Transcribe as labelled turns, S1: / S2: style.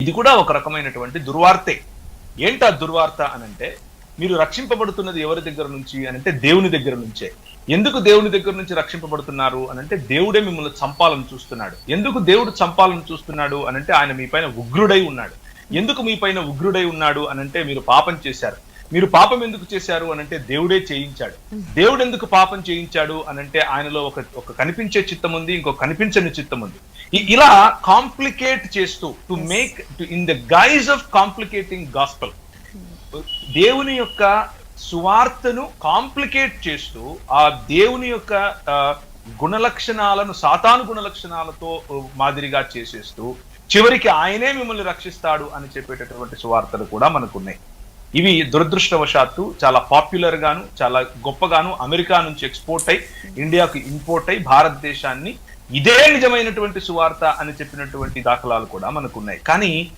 S1: ఇది కూడా ఒక రకమైనటువంటి దుర్వార్తే. ఏంటి ఆ దుర్వార్త అనంటే, మీరు రక్షింపబడుతున్నది ఎవరి దగ్గర నుంచి అనంటే దేవుని దగ్గర నుంచే. ఎందుకు దేవుని దగ్గర నుంచి రక్షింపబడుతున్నారు అనంటే దేవుడే మిమ్మల్ని చంపాలని చూస్తున్నాడు. ఎందుకు దేవుడు చంపాలని చూస్తున్నాడు అనంటే ఆయన మీ పైన ఉగ్రుడై ఉన్నాడు. ఎందుకు మీ పైన ఉగ్రుడై ఉన్నాడు అనంటే మీరు పాపం చేశారు. మీరు పాపం ఎందుకు చేశారు అనంటే దేవుడే చేయించాడు. దేవుడు ఎందుకు పాపం చేయించాడు అనంటే ఆయనలో ఒక కనిపించే చిత్తం ఉంది, ఇంకో కనిపించని చిత్తం ఉంది. ఇలా కాంప్లికేట్ చేస్తూ to make in the guys of complicating gospel, దేవుని యొక్క సువార్తను కాంప్లికేట్ చేస్తూ ఆ దేవుని యొక్క గుణలక్షణాలను సాతాను గుణలక్షణాలతో మాదిరిగా చేసేస్తూ చివరికి ఆయనే మిమ్మల్ని రక్షిస్తాడు అని చెప్పేటటువంటి సువార్తలు కూడా మనకున్నాయి. ఇవి దురదృష్టవశాత్తు చాలా పాపులర్ గాను చాలా గొప్పగాను అమెరికా నుంచి ఎక్స్పోర్ట్ అయి ఇండియాకు ఇంపోర్ట్ అయి భారతదేశాన్ని ఇదే నిజమైనటువంటి సువార్త అని చెప్పినటువంటి దాఖలాలు కూడా మనకున్నాయి. కానీ